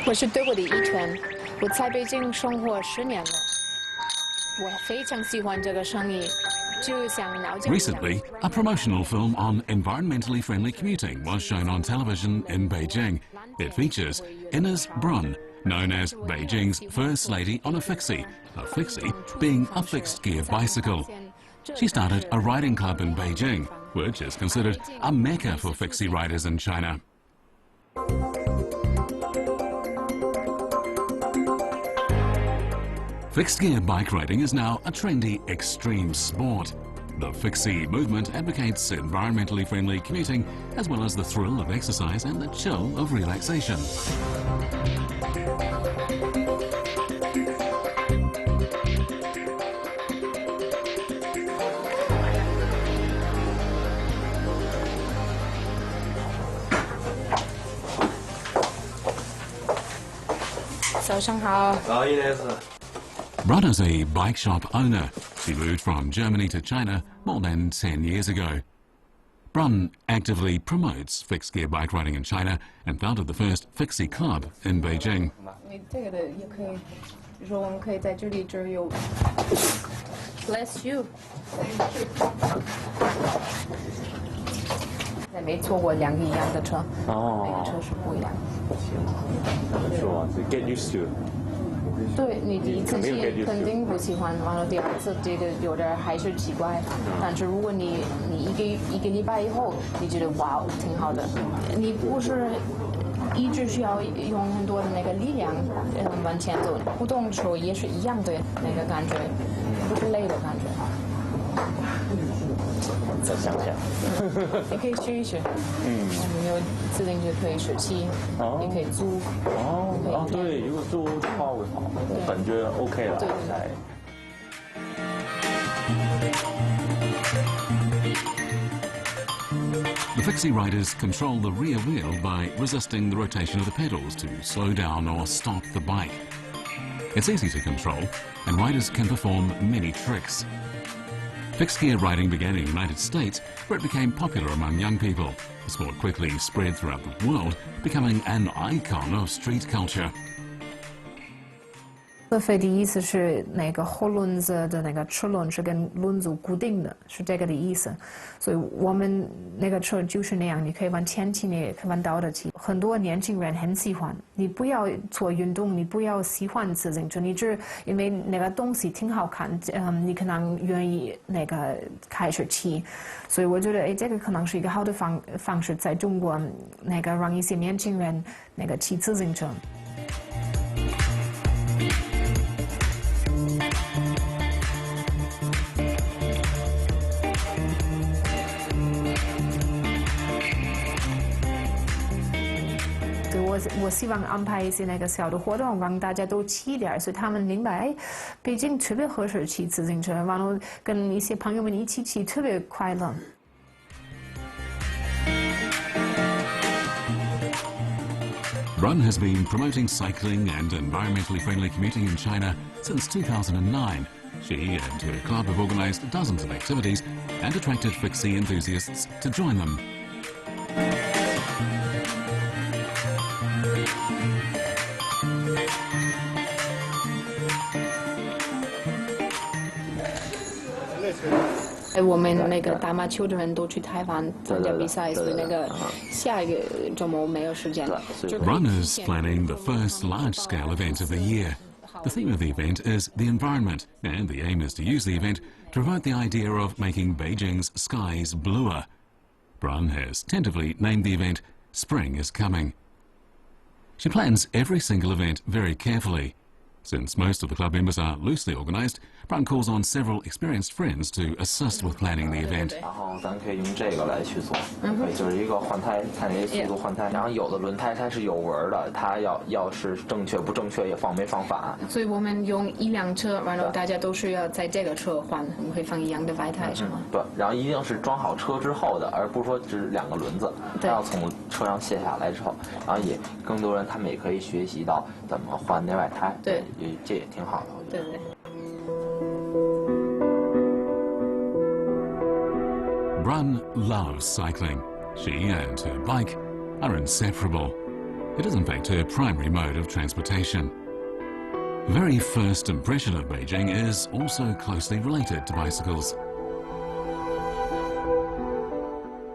我是德国的遗传，我在北京生活10年了，我非常喜欢这个生意，就像了解。Recently, a promotional film on environmentally friendly commuting was shown on television in Beijing. It features Ines Brunn, known as Beijing's first lady on a Fixie being a fixed-gear bicycle. She started a riding club in Beijing, which is considered a mecca for fixie riders in China. Fixed-gear bike riding is now a trendy extreme sport. The Fixie movement advocates environmentally friendly commuting, as well as the thrill of exercise and the chill of relaxation. Brun is a bike shop owner. She moved from Germany to China more than 10 years ago. Brun actively promotes fixed-gear bike riding in China and founded the first Fixie club in Beijing. Bless you. 没坐过2个一样的车，每个车是不一样。Get used to. 对你第一次骑肯定不喜欢，完了第2次这个有点还是奇怪。但是如果你一个礼拜以后，你觉得哇挺好的，你不是一直需要用很多的那个力量往前走，不动的时候也是一样的那个感觉，不是累的感觉。再想想，你可以试一试。我们有自行车可以试骑，也可以租。对，如果租的话会好，我感觉 OK 了。对。The Fixie riders control the rear wheel by resisting the rotation of the pedals to slow down or stop the bike. It's easy to control, and riders can perform many tricks. Fixed-gear riding began in the United States, where it became popular among young people. The sport quickly spread throughout the world, becoming an icon of street culture. 自费的意思是那个后轮子的那个车轮是跟轮子固定的，是这个的意思。所以我们那个车就是那样，你可以往前骑，你也可以往倒着骑。很多年轻人很喜欢。你不要做运动，你不要喜欢自行车，你只因为那个东西挺好看，你可能愿意那个开始骑。所以我觉得，哎，这个可能是一个好的方式，在中国那个让一些年轻人那个骑自行车。我希望安排一些那个小的活动，让大家都骑点，所以他们明白，哎，北京特别合适骑自行车，然后跟一些朋友们一起骑，特别快乐。Brun has been promoting cycling and environmentally friendly commuting in China since 2009. She and her club have organized dozens of activities and attracted Fixie enthusiasts to join them. Brun is planning the first large-scale event of the year. The theme of the event is the environment, and the aim is to use the event to promote the idea of making Beijing's skies bluer. Brun has tentatively named the event Spring is Coming. She plans every single event very carefully. Since most of the club members are loosely organised, Brun calls on several experienced friends to assist with planning the event. 然后咱可以用这个来去做，就是一个换胎，看这速度换胎。然后有的轮胎它是有纹的，它要是正确不正确也放没放反。所以我们用一辆车，然后大家都是要在这个车换，我们会放一样的外胎是吗？对，然后一定是装好车之后的，而不是说只是2个轮子，它要从车上卸下来之后，然后也更多人他们也可以学习到怎么换内外胎。对，这也挺好的，我觉得。对。 Brun loves cycling. She and her bike are inseparable. It is in fact her primary mode of transportation. The very first impression of Beijing is also closely related to bicycles.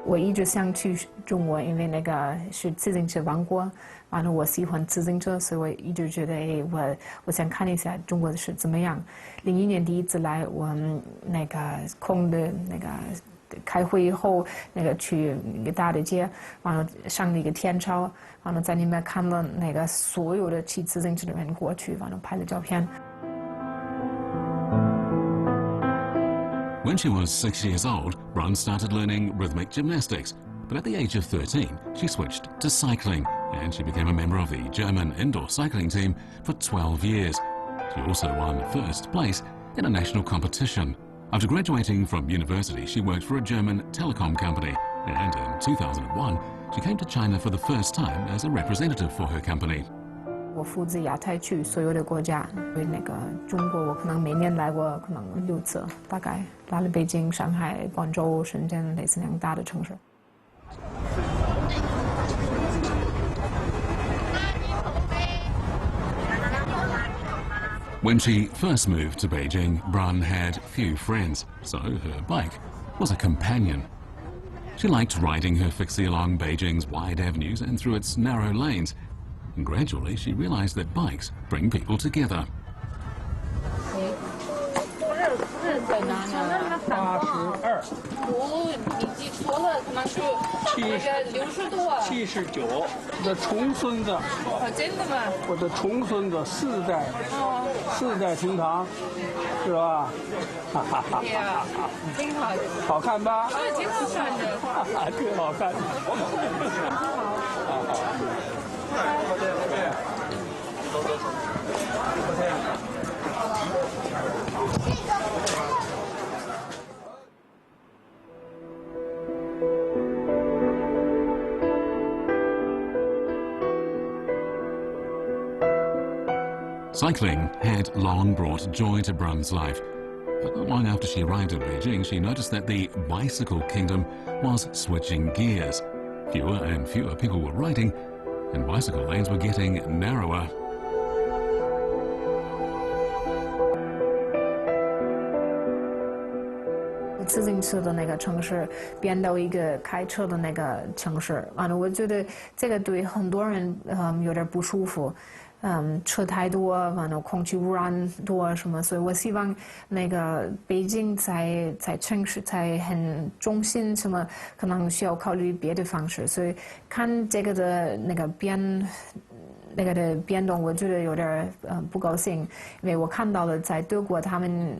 我一直想去中国，因为那个是自行车王国，完了我喜欢自行车，所以我一直觉得，哎，我想看一下中国是怎么样。01年第一次来，我们那个空的那个开会以后，那个去一个大的街，完了上了一个天桥，完了在里面看了那个所有的骑自行车的人过去，完了拍了照片。 When she was 6 years old, Brun started learning rhythmic gymnastics, but at the age of 13, she switched to cycling, and she became a member of the German indoor cycling team for 12 years. She also won first place in a national competition. After graduating from university, she worked for a German telecom company, and in 2001, she came to China for the first time as a representative for her company. 我负责亚太区所有的国家，因为那个中国我可能每年来过可能6次，大概来了北京、上海、广州、深圳类似那样大的城市。 When she first moved to Beijing, Brun had few friends, so her bike was a companion. She liked riding her Fixie along Beijing's wide avenues and through its narrow lanes. And gradually, she realized that bikes bring people together. 82，你记错了，可能是60多啊。79，我的重孙子，真的吗？我的重孙子4代同堂，是吧？哈哈哈。对呀，挺好的。好看吧？挺好看的。哈哈，挺好看的。Cycling had long brought joy to Brun's life. But not long after she arrived in Beijing, she noticed that the bicycle kingdom was switching gears. Fewer and fewer people were riding, and bicycle lanes were getting narrower. 自行车的那个城市变到一个开车的那个城市，完了，我觉得这个对很多人有点不舒服。车太多，完了空气污染多什么，所以我希望那个北京在城市在很中心什么，可能需要考虑别的方式。所以看这个的那个变动，我觉得有点不高兴，因为我看到了在德国他们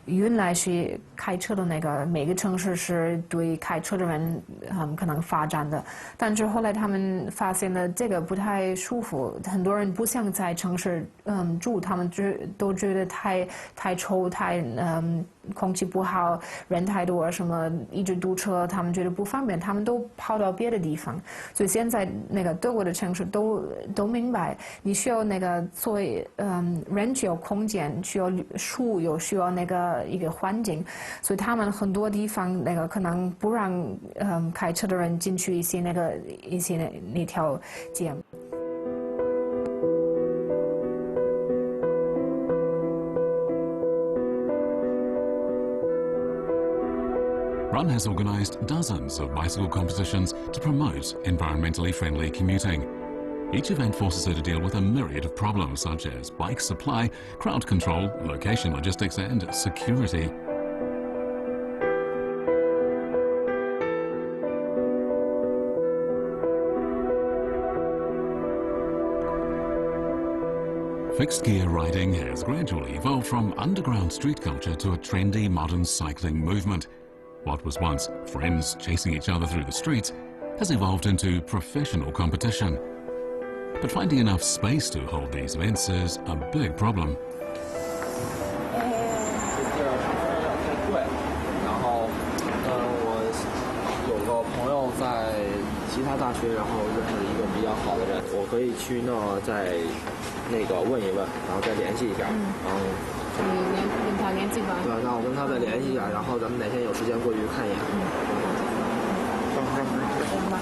原来是开车的那个每个城市是对开车的人可能发展的，但是后来他们发现了这个不太舒服，很多人不想在城市住，他们都觉得太臭空气不好，人太多，什么一直堵车，他们觉得不方便，他们都跑到别的地方。所以现在那个德国的城市都明白，你需要那个作为人需要空间，需要树，有需要那个一个环境，所以他们很多地方那个可能不让开车的人进去一些那条街。Brun has organised dozens of bicycle competitions to promote environmentally friendly commuting. Each event forces her to deal with a myriad of problems such as bike supply, crowd control, location logistics and security. Fixed gear riding has gradually evolved from underground street culture to a trendy modern cycling movement. What was once friends chasing each other through the streets has evolved into professional competition. But finding enough space to hold these events is a big problem. 其他大学，然后认识一个比较好的人，我可以去那再那个问一问，然后再联系一下，然后跟他联系吧。对，那我跟他再联系一下，然后咱们哪天有时间过去看一眼。行吧。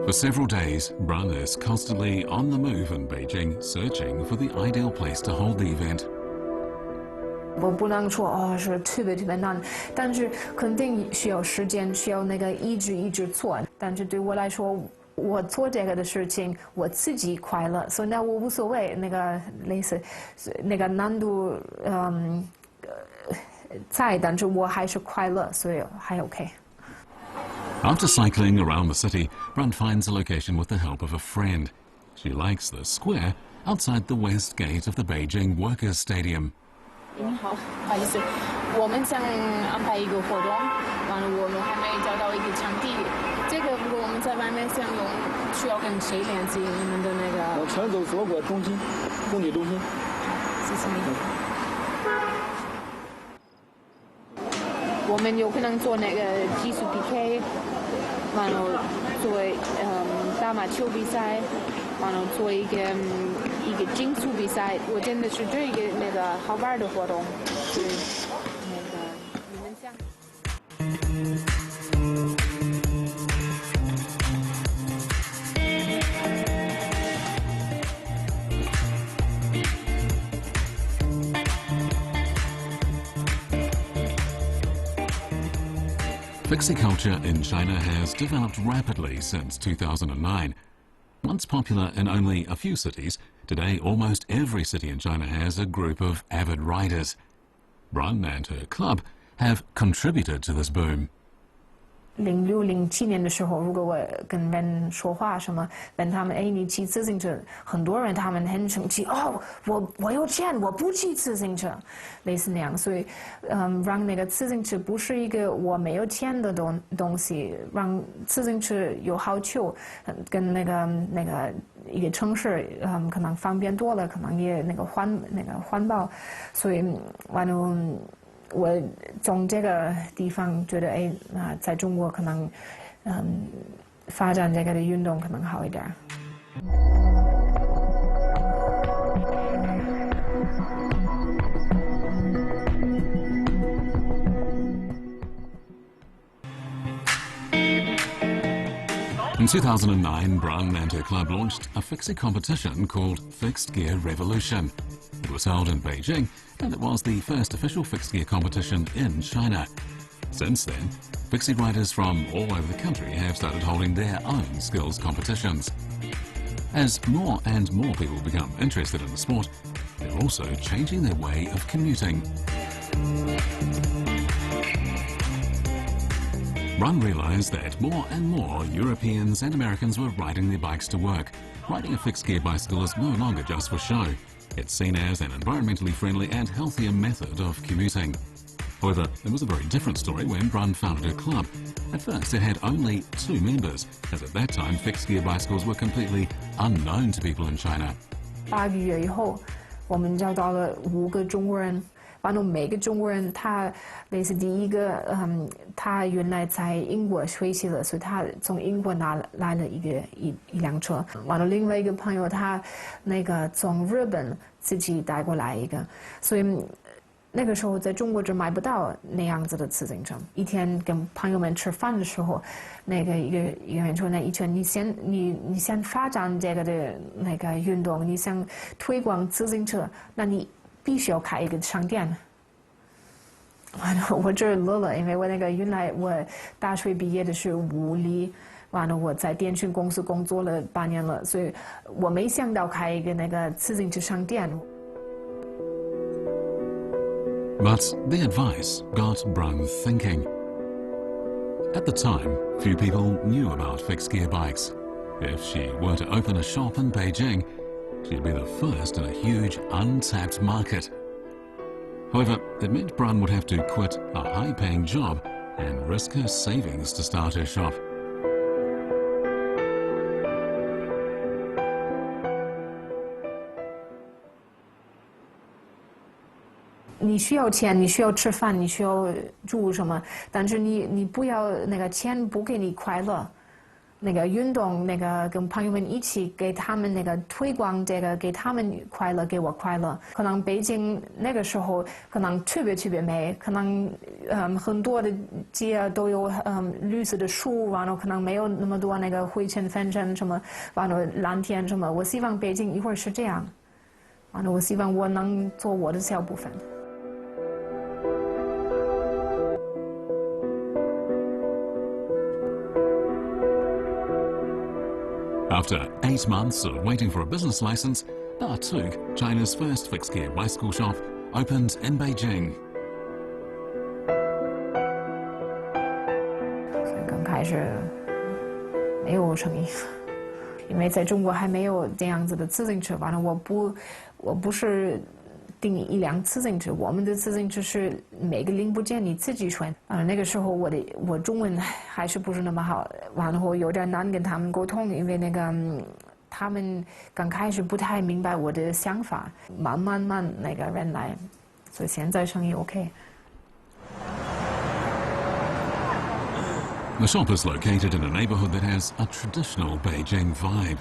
For several days, Brun is constantly on the move in Beijing, searching for the ideal place to hold the event. 我不能说是特别难，但是肯定需要时间，需要那个一直做。但是对我来说，我做这个的事情，我自己快乐，所以那我无所谓那个类似那个难度在，但是我还是快乐，所以还 OK。 After cycling around the city, Brun finds a location with the help of a friend. She likes the square outside the west gate of the Beijing Workers' Stadium. 您好，不好意思，我们想安排一个活动，完了我们还没找到一个场地。这个如果我们在外面想用，需要跟谁联系？你们的那个？全走所国中心，工体中心。谢谢你。我们有可能做那个技术 PK。 完了做打马球比赛，完了做一个竞速比赛，我真的是这一个那个好玩的活动，是那个你们想。 Fixie culture in China has developed rapidly since 2009. Once popular in only a few cities, today almost every city in China has a group of avid riders. Brun and her club have contributed to this boom. 06、07年的时候，如果我跟人说话什么，问他们，哎，你骑自行车，很多人他们很生气，我有钱，我不骑自行车，类似那样，所以，让那个自行车不是一个我没有钱的东西，让自行车有好处，跟那个一个城市，可能方便多了，可能也那个环保，所以完了。 我从这个地方觉得，哎，在中国可能，发展这个的运动可能好一点。In 2009, Brun and her club launched a fixie competition called Fixed Gear Revolution. It was held in Beijing, and it was the first official fixed gear competition in China. Since then, fixie riders from all over the country have started holding their own skills competitions. As more and more people become interested in the sport, they're also changing their way of commuting. Brun realized that more and more Europeans and Americans were riding their bikes to work. Riding a fixed gear bicycle is no longer just for show. It's seen as an environmentally friendly and healthier method of commuting. However, it was a very different story when Brun founded her club. At first, it had only 2 members, as at that time fixed gear bicycles were completely unknown to people in China. 8个月以后，我们找到了5个中国人。 完了，每个中国人他类似第一个，他原来在英国学习了，所以他从英国拿来了一辆车。完了，另外一个朋友他那个从日本自己带过来一个，所以那个时候在中国这买不到那样子的自行车。一天跟朋友们吃饭的时候，那个一个人说：“那一圈你先发展这个的那个运动，你想推广自行车，那你。” 必须要开一个商店。完了，我这乐了，因为我那个原来我大学毕业的是物理，完了我在电讯公司工作了8年了，所以我没想到开一个那个自行车商店。But the advice got Brun thinking. At the time, few people knew about fixed gear bikes. If she were to open a shop in Beijing, she'd be the first in a huge untapped market. However, it meant Brun would have to quit a high-paying job and risk her savings to start her shop.你需要钱，你需要吃饭，你需要住什么？但是你不要那个钱不给你快乐。那个运动，那个跟朋友们一起给他们那个推广这个，给他们快乐，给我快乐。可能北京那个时候可能特别美，可能很多的街都有绿色的树，然后可能没有那么多那个灰尘粉尘什么，然后蓝天什么。我希望北京一会儿是这样，然后我希望我能做我的小部分。After 8 months of waiting for a business license, Astor, China's first fixed-gear bicycle shop, opened in Beijing. 刚开始没有生意，因为在中国还没有这样子的自行车。完了，我不是订一辆自行车，我们的自行车是每个零部件你自己选。那个时候我中文还是不是那么好，完了后有点难跟他们沟通，因为那个他们刚开始不太明白我的想法，慢那个人来，所以现在生意 OK。The shop is located in a neighborhood that has a traditional Beijing vibe.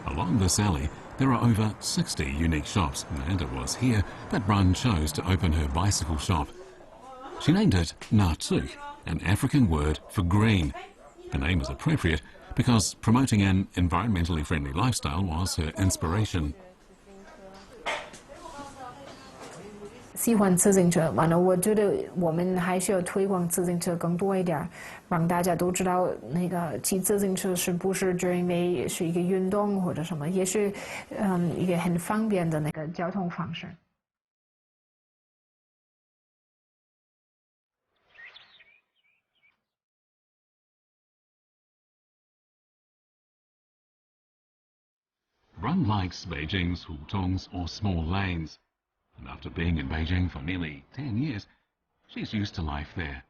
Along this alley, there are over 60 unique shops, and it was here that Brun chose to open her bicycle shop. She named it Natuk, an African word for green. The name is appropriate because promoting an environmentally friendly lifestyle was her inspiration. 喜欢自行车，完了，我觉得我们还需要推广自行车更多一点，让大家都知道那个骑自行车是不是只因为是一个运动或者什么，也是一个很方便的那个交通方式。Brun likes Beijing's hutongs or small lanes. And after being in Beijing for nearly 10 years, she's used to life there.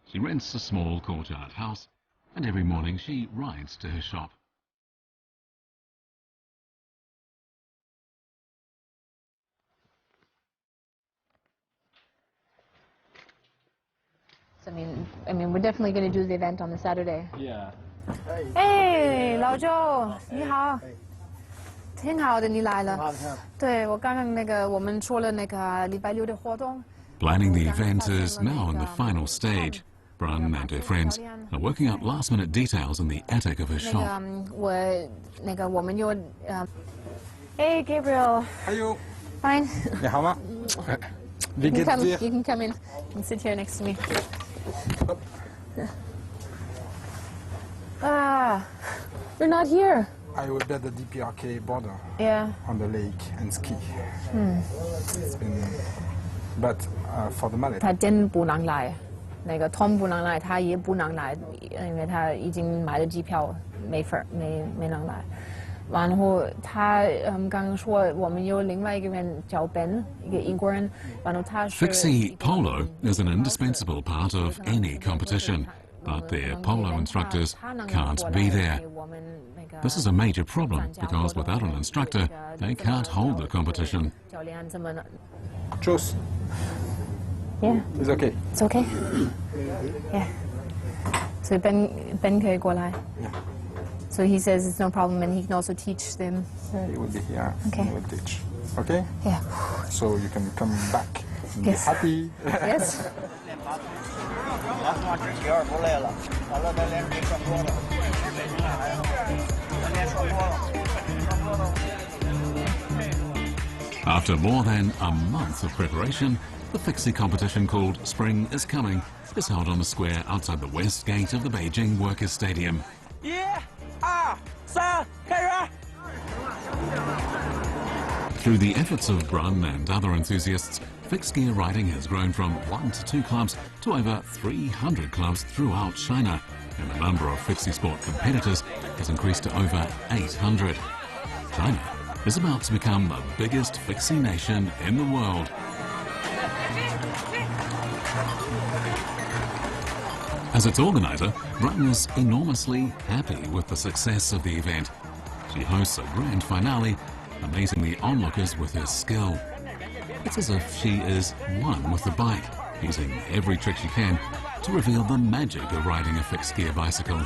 She rents a small courtyard house, and every morning she rides to her shop. I mean, we're definitely going to do the event on the Saturday. Yeah. 哎，老周，你好。挺好的，你来了。对，我刚刚那个我们说了那个礼拜六的活动。Planning the event is now in the final stage. Brun and her friends are working out last-minute details in the attic of her shop. 我们有Hey Gabriel. Hello. Fine. 你好吗 You can come in. You can sit here next to me. You're not here. I will be at the DPRK border. Yeah. On the lake and ski. It's been, but for the mallet. 他真不能来，那个 Tom 不能来，他也不能来，因为他已经买了机票，没能来。然后他刚刚说我们有另外一个人叫 Ben， 一个英国人，然后他是 Fixie polo is an indispensable part of any competition, but their polo instructors can't be there. This is a major problem because without an instructor, they can't hold the competition. Choose. Yeah. It's okay. It's okay. Yeah. So Ben 可以过来。Yeah. So he says it's no problem, and he can also teach them. He will be here. Okay. He will teach. Okay. Yeah. So you can come back. And Yes. Be happy. Yes. After more than a month of preparation, the Fixie competition called Spring is Coming is held on the square outside the west gate of the Beijing Workers' Stadium. 1、2、3，开始！ Through the efforts of Brun and other enthusiasts, fixed gear riding has grown from 1 to 2 clubs to over 300 clubs throughout China, and the number of fixie sport competitors has increased to over 800. China is about to become the biggest fixie nation in the world. As its organizer, Brun is enormously happy with the success of the event. She hosts a grand finale, amazing the onlookers with her skill. It's as if she is one with the bike, using every trick she can to reveal the magic of riding a fixed gear bicycle.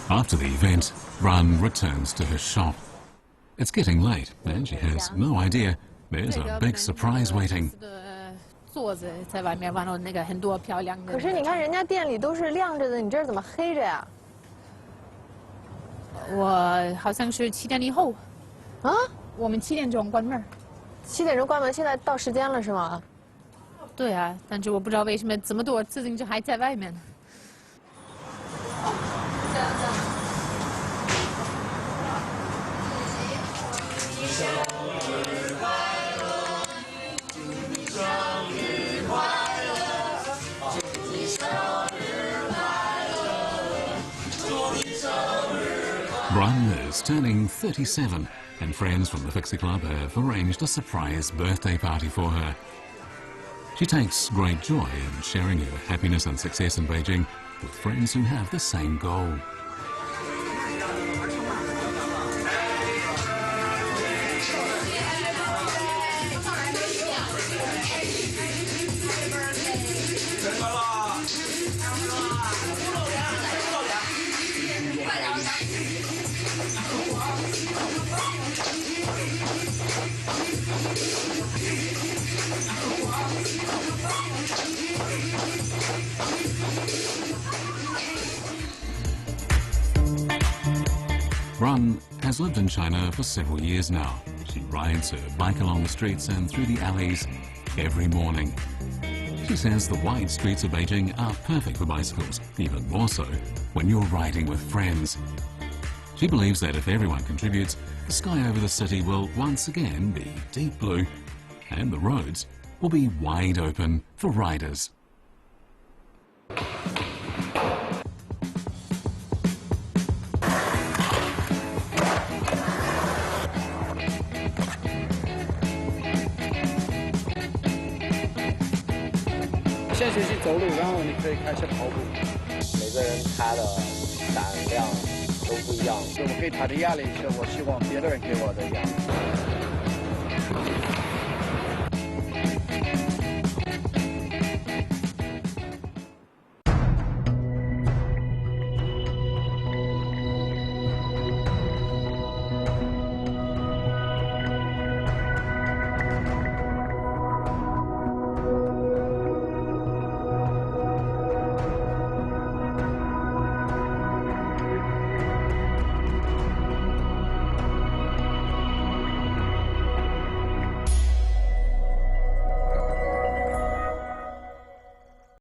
After the event, Brun returns to her shop. It's getting late, and she has no idea there's a big surprise waiting. 座子在外面，完了那个很多漂亮的。可是你看人家店里都是亮着的，你这儿怎么黑着呀？我好像是7点以后。啊？我们7点钟关门。7点钟关门，现在到时间了是吗？对啊，但是我不知道为什么这么多自行车还在外面。Brun is turning 37, and friends from the Fixie Club have arranged a surprise birthday party for her. She takes great joy in sharing her happiness and success in Beijing with friends who have the same goal. Brun has lived in China for several years now. She rides her bike along the streets and through the alleys every morning. She says the wide streets of Beijing are perfect for bicycles, even more so when you're riding with friends. She believes that if everyone contributes, the sky over the city will once again be deep blue, and the roads will be wide open for riders.先学习走路，然后你可以开始跑步。每个人他的胆量都不一样，我给他的压力是我希望别的人给我的压力。